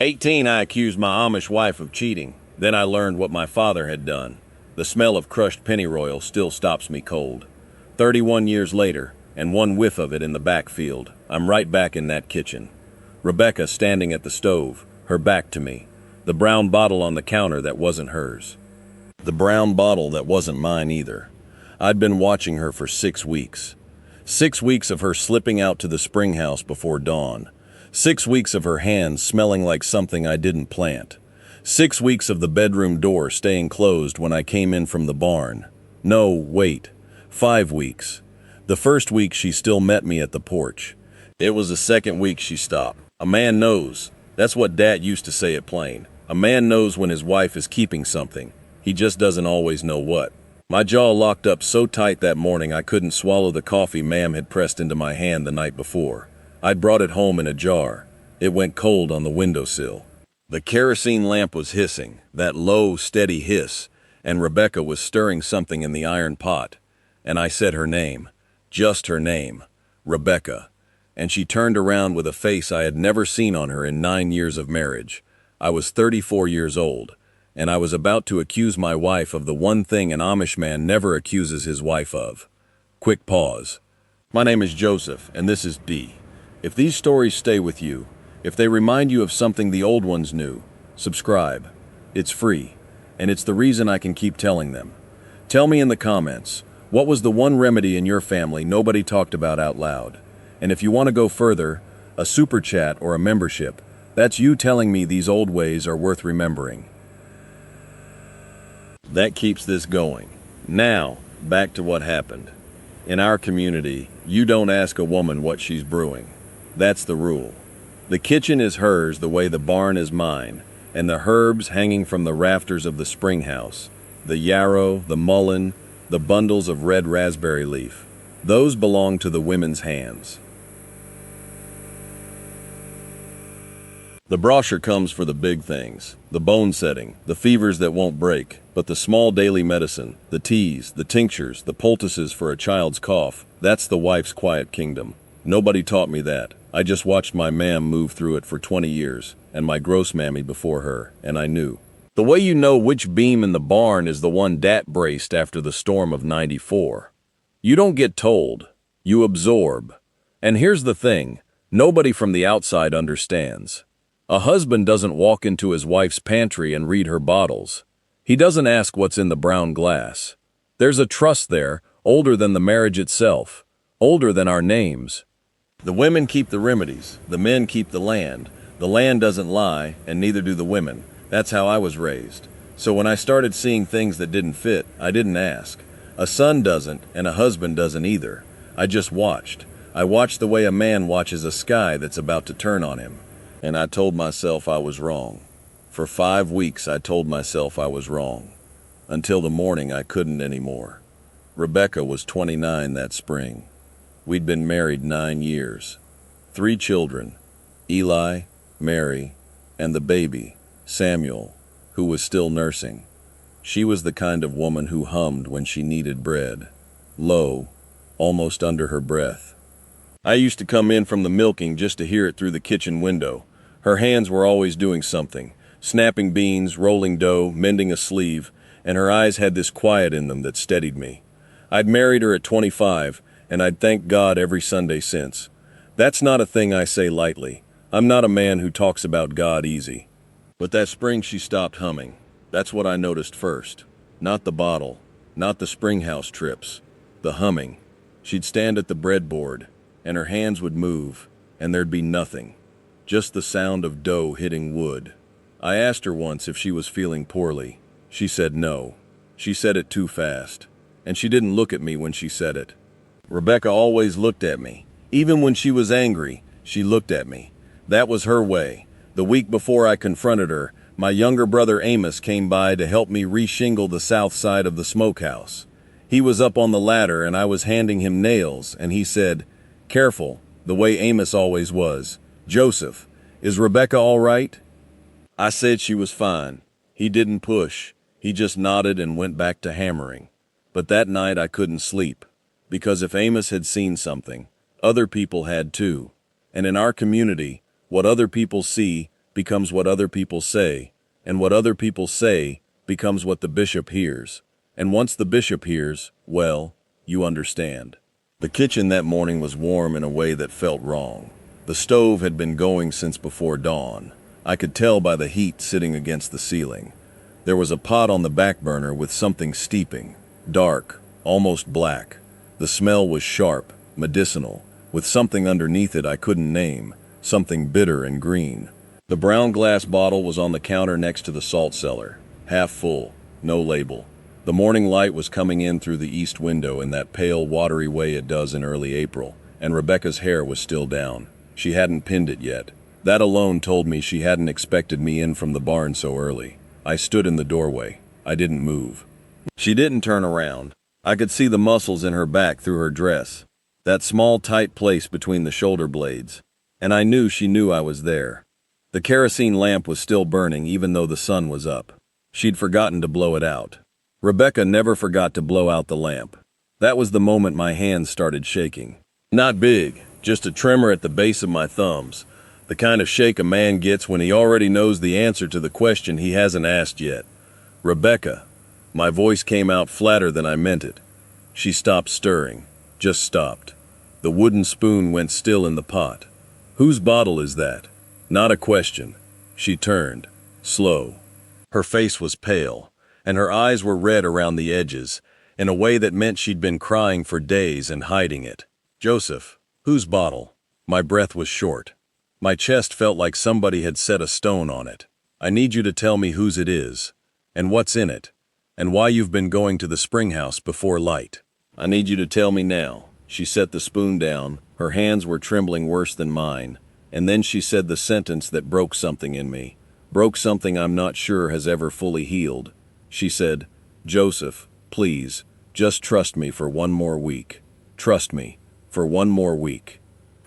18, I accused my Amish wife of cheating. Then I learned what my father had done. The smell of crushed pennyroyal still stops me cold. 31 years later, and one whiff of it in the backfield, I'm right back in that kitchen. Rebecca standing at the stove, her back to me. The brown bottle on the counter that wasn't hers. The brown bottle that wasn't mine either. I'd been watching her for 6 weeks. 6 weeks of her slipping out to the spring house before dawn. 6 weeks of her hands smelling like something I didn't plant. 6 weeks of the bedroom door staying closed when I came in from the barn. No, wait. 5 weeks. The first week she still met me at the porch. It was the second week she stopped. A man knows. That's what Dad used to say it plain. A man knows when his wife is keeping something. He just doesn't always know what. My jaw locked up so tight that morning I couldn't swallow the coffee Ma'am had pressed into my hand the night before. I'd brought it home in a jar. It went cold on the windowsill. The kerosene lamp was hissing, that low, steady hiss, and Rebecca was stirring something in the iron pot. And I said her name. Just her name. Rebecca. And she turned around with a face I had never seen on her in 9 years of marriage. I was 34 years old, and I was about to accuse my wife of the one thing an Amish man never accuses his wife of. Quick pause. My name is Joseph, and this is D. If these stories stay with you, if they remind you of something the old ones knew, subscribe. It's free, and it's the reason I can keep telling them. Tell me in the comments, what was the one remedy in your family nobody talked about out loud? And if you want to go further, a super chat or a membership, that's you telling me these old ways are worth remembering. That keeps this going. Now, back to what happened. In our community, you don't ask a woman what she's brewing. That's the rule. The kitchen is hers the way the barn is mine, and the herbs hanging from the rafters of the spring house, the yarrow, the mullein, the bundles of red raspberry leaf, those belong to the women's hands. The brochure comes for the big things, the bone setting, the fevers that won't break, but the small daily medicine, the teas, the tinctures, the poultices for a child's cough, that's the wife's quiet kingdom. Nobody taught me that. I just watched my ma'am move through it for 20 years, and my gross mammy before her, and I knew. The way you know which beam in the barn is the one Dat braced after the storm of '94. You don't get told, you absorb. And here's the thing, nobody from the outside understands. A husband doesn't walk into his wife's pantry and read her bottles. He doesn't ask what's in the brown glass. There's a trust there, older than the marriage itself, older than our names. The women keep the remedies, the men keep the land. The land doesn't lie, and neither do the women. That's how I was raised. So when I started seeing things that didn't fit, I didn't ask. A son doesn't, and a husband doesn't either. I just watched. I watched the way a man watches a sky that's about to turn on him. And I told myself I was wrong. For 5 weeks I told myself I was wrong. Until the morning I couldn't anymore. Rebecca was 29 that spring. We'd been married 9 years. 3 children, Eli, Mary, and the baby, Samuel, who was still nursing. She was the kind of woman who hummed when she needed bread, low, almost under her breath. I used to come in from the milking just to hear it through the kitchen window. Her hands were always doing something, snapping beans, rolling dough, mending a sleeve, and her eyes had this quiet in them that steadied me. I'd married her at 25, and I'd thank God every Sunday since. That's not a thing I say lightly. I'm not a man who talks about God easy. But that spring she stopped humming. That's what I noticed first. Not the bottle, not the springhouse trips, the humming. She'd stand at the breadboard, and her hands would move, and there'd be nothing. Just the sound of dough hitting wood. I asked her once if she was feeling poorly. She said no. She said it too fast. And she didn't look at me when she said it. Rebecca always looked at me. Even when she was angry, she looked at me. That was her way. The week before I confronted her, my younger brother Amish came by to help me reshingle the south side of the smokehouse. He was up on the ladder and I was handing him nails, and he said, "Careful," the way Amish always was. "Joseph, is Rebecca all right?" I said she was fine. He didn't push. He just nodded and went back to hammering. But that night I couldn't sleep, because if Amish had seen something, other people had too. And in our community, what other people see, becomes what other people say, and what other people say becomes what the bishop hears. And once the bishop hears, well, you understand. The kitchen that morning was warm in a way that felt wrong. The stove had been going since before dawn. I could tell by the heat sitting against the ceiling. There was a pot on the back burner with something steeping, dark, almost black. The smell was sharp, medicinal, with something underneath it I couldn't name, something bitter and green. The brown glass bottle was on the counter next to the salt cellar, half full, no label. The morning light was coming in through the east window in that pale, watery way it does in early April, and Rebecca's hair was still down. She hadn't pinned it yet. That alone told me she hadn't expected me in from the barn so early. I stood in the doorway. I didn't move. She didn't turn around. I could see the muscles in her back through her dress, that small, tight place between the shoulder blades, and I knew she knew I was there. The kerosene lamp was still burning even though the sun was up. She'd forgotten to blow it out. Rebecca never forgot to blow out the lamp. That was the moment my hands started shaking. Not big, just a tremor at the base of my thumbs, the kind of shake a man gets when he already knows the answer to the question he hasn't asked yet. Rebecca. My voice came out flatter than I meant it. She stopped stirring, just stopped. The wooden spoon went still in the pot. Whose bottle is that? Not a question. She turned, slow. Her face was pale, and her eyes were red around the edges, in a way that meant she'd been crying for days and hiding it. Joseph, whose bottle? My breath was short. My chest felt like somebody had set a stone on it. I need you to tell me whose it is, and what's in it, and why you've been going to the spring house before light. I need you to tell me now. She set the spoon down. Her hands were trembling worse than mine, and then she said the sentence that broke something in me, broke something I'm not sure has ever fully healed. She said, Joseph, please, just trust me for one more week. Trust me, for one more week.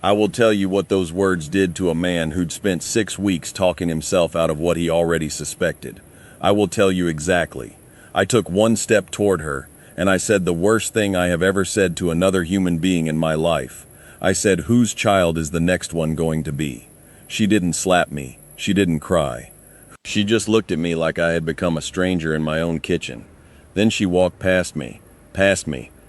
I will tell you what those words did to a man who'd spent 6 weeks talking himself out of what he already suspected. I will tell you exactly. I took one step toward her, and I said the worst thing I have ever said to another human being in my life. I said, whose child is the next one going to be? She didn't slap me. She didn't cry. She just looked at me like I had become a stranger in my own kitchen. Then she walked past me,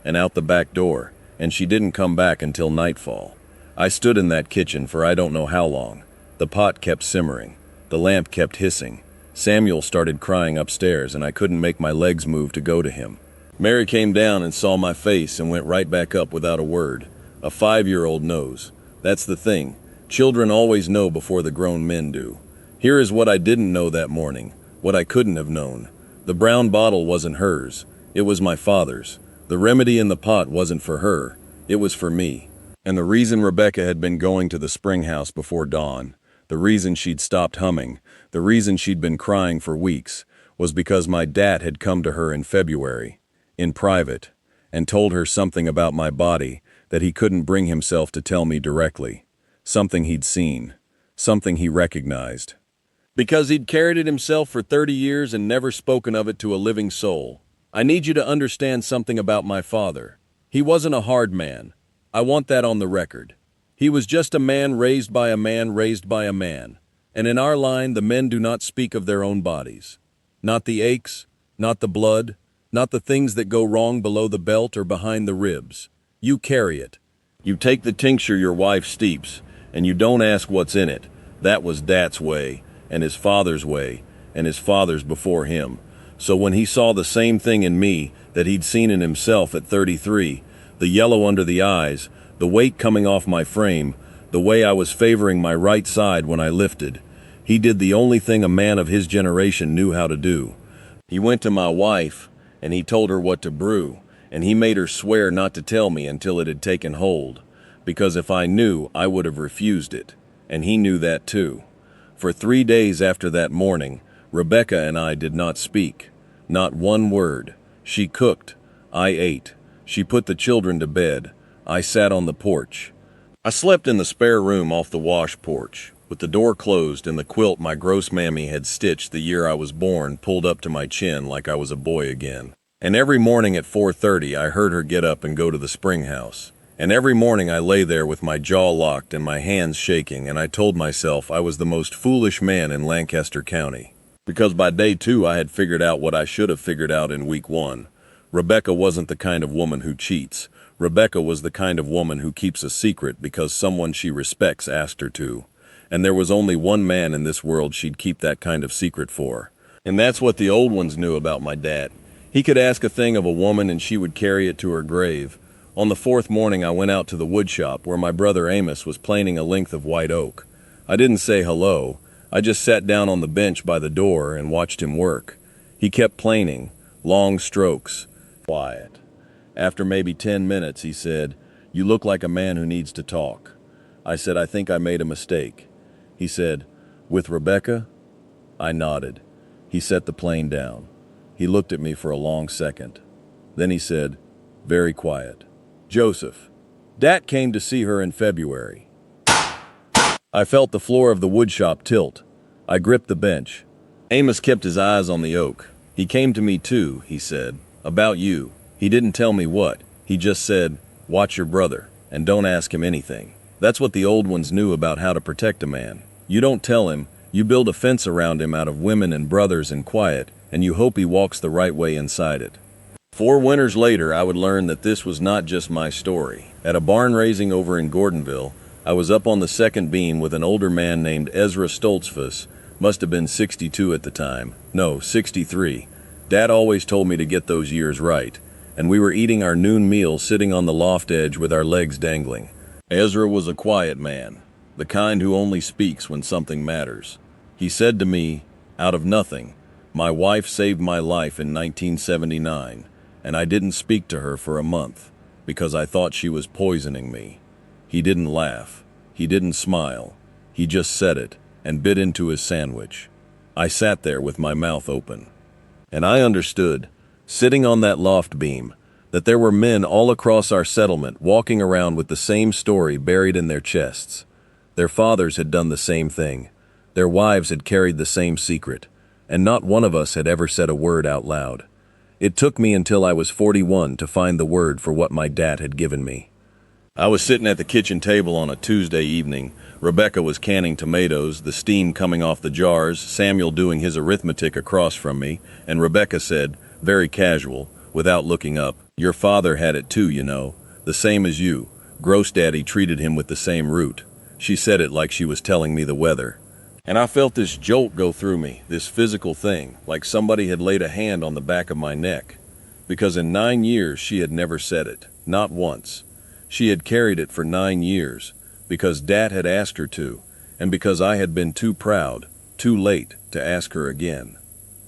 and out the back door, and she didn't come back until nightfall. I stood in that kitchen for I don't know how long. The pot kept simmering. The lamp kept hissing. Samuel started crying upstairs, and I couldn't make my legs move to go to him. Mary came down and saw my face and went right back up without a word. A 5-year-old knows. That's the thing. Children always know before the grown men do. Here is what I didn't know that morning, what I couldn't have known. The brown bottle wasn't hers. It was my father's. The remedy in the pot wasn't for her. It was for me. And the reason Rebecca had been going to the spring house before dawn, the reason she'd stopped humming, the reason she'd been crying for weeks, was because my dad had come to her in February, in private, and told her something about my body that he couldn't bring himself to tell me directly. Something he'd seen. Something he recognized. Because he'd carried it himself for 30 years and never spoken of it to a living soul. I need you to understand something about my father. He wasn't a hard man. I want that on the record. He was just a man raised by a man raised by a man. And in our line, the men do not speak of their own bodies. Not the aches, not the blood, not the things that go wrong below the belt or behind the ribs. You carry it. You take the tincture your wife steeps, and you don't ask what's in it. That was Dad's way, and his father's way, and his father's before him. So when he saw the same thing in me that he'd seen in himself at 33, the yellow under the eyes, the weight coming off my frame, the way I was favoring my right side when I lifted, he did the only thing a man of his generation knew how to do. He went to my wife, and he told her what to brew, and he made her swear not to tell me until it had taken hold, because if I knew, I would have refused it, and he knew that too. For 3 days after that morning, Rebecca and I did not speak. Not one word. She cooked. I ate. She put the children to bed. I sat on the porch. I slept in the spare room off the wash porch, with the door closed and the quilt my gross mammy had stitched the year I was born pulled up to my chin like I was a boy again. And every morning at 4:30 I heard her get up and go to the spring house. And every morning I lay there with my jaw locked and my hands shaking, and I told myself I was the most foolish man in Lancaster County. Because by day 2 I had figured out what I should have figured out in week 1. Rebecca wasn't the kind of woman who cheats. Rebecca was the kind of woman who keeps a secret because someone she respects asked her to. And there was only one man in this world she'd keep that kind of secret for. And that's what the old ones knew about my dad. He could ask a thing of a woman and she would carry it to her grave. On the 4th morning I went out to the wood shop where my brother Amish was planing a length of white oak. I didn't say hello. I just sat down on the bench by the door and watched him work. He kept planing, long strokes, quiet. After maybe 10 minutes he said, "You look like a man who needs to talk." I said, "I think I made a mistake." He said, "With Rebecca?" I nodded. He set the plane down. He looked at me for a long second. Then he said, very quiet, "Joseph, Dat came to see her in February." I felt the floor of the woodshop tilt. I gripped the bench. Amos kept his eyes on the oak. "He came to me too," he said, "about you. He didn't tell me what. He just said, 'Watch your brother, and don't ask him anything.' That's what the old ones knew about how to protect a man. You don't tell him, you build a fence around him out of women and brothers and quiet, and you hope he walks the right way inside it." 4 winters later, I would learn that this was not just my story. At a barn raising over in Gordonville, I was up on the second beam with an older man named Ezra Stoltzfus, must have been 62 at the time. No, 63. Dad always told me to get those years right, and we were eating our noon meal sitting on the loft edge with our legs dangling. Ezra was a quiet man, the kind who only speaks when something matters. He said to me, out of nothing, "My wife saved my life in 1979, and I didn't speak to her for a month, because I thought she was poisoning me." He didn't laugh. He didn't smile. He just said it, and bit into his sandwich. I sat there with my mouth open. And I understood, sitting on that loft beam, that there were men all across our settlement walking around with the same story buried in their chests. Their fathers had done the same thing. Their wives had carried the same secret, and not one of us had ever said a word out loud. It took me until I was 41 to find the word for what my dad had given me. I was sitting at the kitchen table on a Tuesday evening. Rebecca was canning tomatoes, the steam coming off the jars, Samuel doing his arithmetic across from me, and Rebecca said, very casual, without looking up, "Your father had it too, you know, the same as you. Gross Daddy treated him with the same root." She said it like she was telling me the weather. And I felt this jolt go through me, this physical thing, like somebody had laid a hand on the back of my neck. Because in 9 years she had never said it, not once. She had carried it for 9 years, because Dad had asked her to, and because I had been too proud, too late, to ask her again.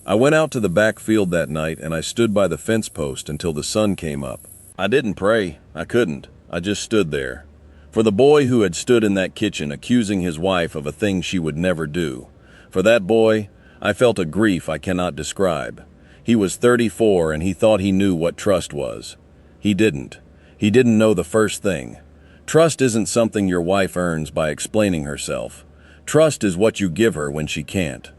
I went out to the back field that night and I stood by the fence post until the sun came up. I didn't pray. I couldn't. I just stood there. For the boy who had stood in that kitchen accusing his wife of a thing she would never do. For that boy, I felt a grief I cannot describe. He was 34 and he thought he knew what trust was. He didn't. He didn't know the first thing. Trust isn't something your wife earns by explaining herself. Trust is what you give her when she can't.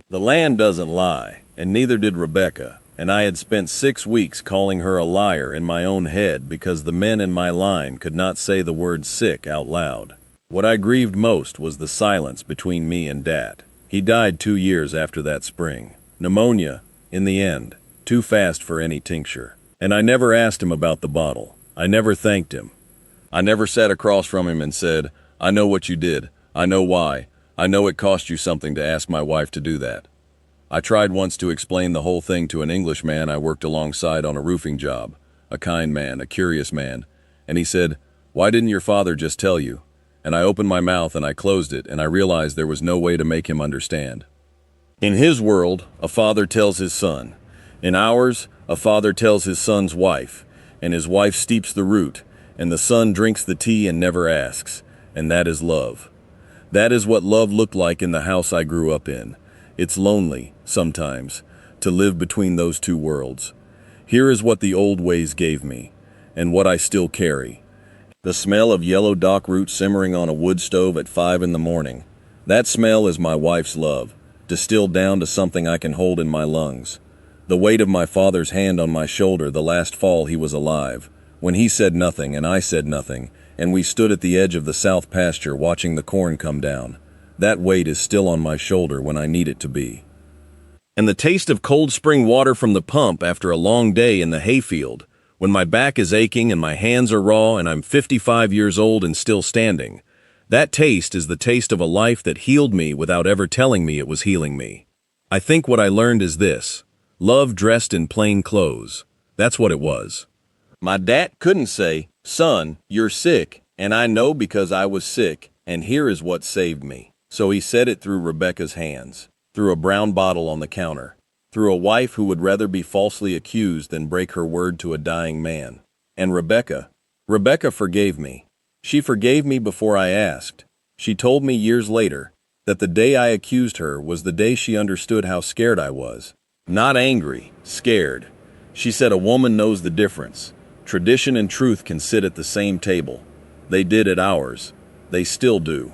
The land doesn't lie, and neither did Rebecca, and I had spent 6 weeks calling her a liar in my own head because the men in my line could not say the word sick out loud. What I grieved most was the silence between me and Dad. He died 2 years after that spring. Pneumonia, in the end, too fast for any tincture. And I never asked him about the bottle. I never thanked him. I never sat across from him and said, "I know what you did. I know why. I know it cost you something to ask my wife to do that." I tried once to explain the whole thing to an Englishman I worked alongside on a roofing job, a kind man, a curious man, and he said, "Why didn't your father just tell you?" And I opened my mouth and I closed it, and I realized there was no way to make him understand. In his world, a father tells his son. In ours, a father tells his son's wife, and his wife steeps the root, and the son drinks the tea and never asks, and that is love. That is what love looked like in the house I grew up in. It's lonely, sometimes, to live between those two worlds. Here is what the old ways gave me, and what I still carry. The smell of yellow dock root simmering on a wood stove at 5 in the morning. That smell is my wife's love, distilled down to something I can hold in my lungs. The weight of my father's hand on my shoulder the last fall he was alive, when he said nothing and I said nothing, and we stood at the edge of the south pasture watching the corn come down. That weight is still on my shoulder when I need it to be. And the taste of cold spring water from the pump after a long day in the hayfield, when my back is aching and my hands are raw and I'm 55 years old and still standing. That taste is the taste of a life that healed me without ever telling me it was healing me. I think what I learned is this: love dressed in plain clothes. That's what it was. My dad couldn't say, "Son, you're sick," and I know because I was sick, and here is what saved me. So he said it through Rebecca's hands, through a brown bottle on the counter, through a wife who would rather be falsely accused than break her word to a dying man. And Rebecca forgave me. She forgave me before I asked. She told me years later that the day I accused her was the day she understood how scared I was. Not angry, scared. She said a woman knows the difference. Tradition and truth can sit at the same table. They did at ours. They still do.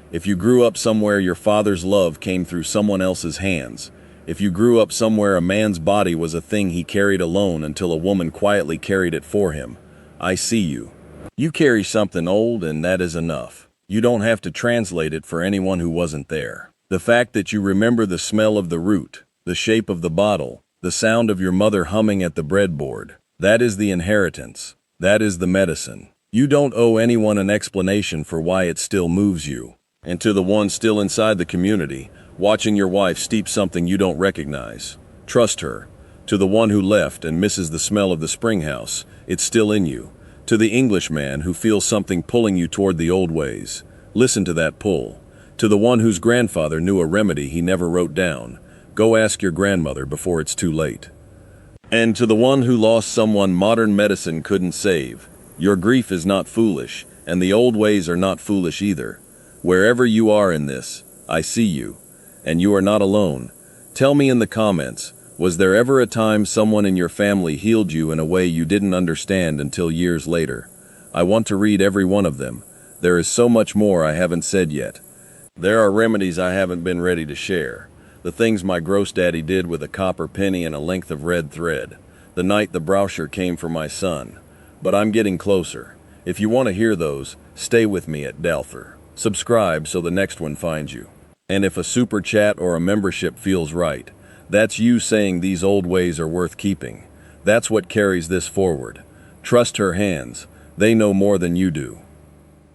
If you grew up somewhere your father's love came through someone else's hands, if you grew up somewhere a man's body was a thing he carried alone until a woman quietly carried it for him, I see you. You carry something old and that is enough. You don't have to translate it for anyone who wasn't there. The fact that you remember the smell of the root, the shape of the bottle, the sound of your mother humming at the breadboard, that is the inheritance. That is the medicine. You don't owe anyone an explanation for why it still moves you. And to the one still inside the community, watching your wife steep something you don't recognize, trust her. To the one who left and misses the smell of the spring house, it's still in you. To the Englishman who feels something pulling you toward the old ways, listen to that pull. To the one whose grandfather knew a remedy he never wrote down, go ask your grandmother before it's too late. And to the one who lost someone modern medicine couldn't save, your grief is not foolish, and the old ways are not foolish either. Wherever you are in this, I see you, and you are not alone. Tell me in the comments, was there ever a time someone in your family healed you in a way you didn't understand until years later? I want to read every one of them. There is so much more I haven't said yet. There are remedies I haven't been ready to share. The things my gross-daddy did with a copper penny and a length of red thread. The night the brochure came for my son. But I'm getting closer. If you want to hear those, stay with me at Dalther. Subscribe so the next one finds you. And if a super chat or a membership feels right, that's you saying these old ways are worth keeping. That's what carries this forward. Trust her hands. They know more than you do.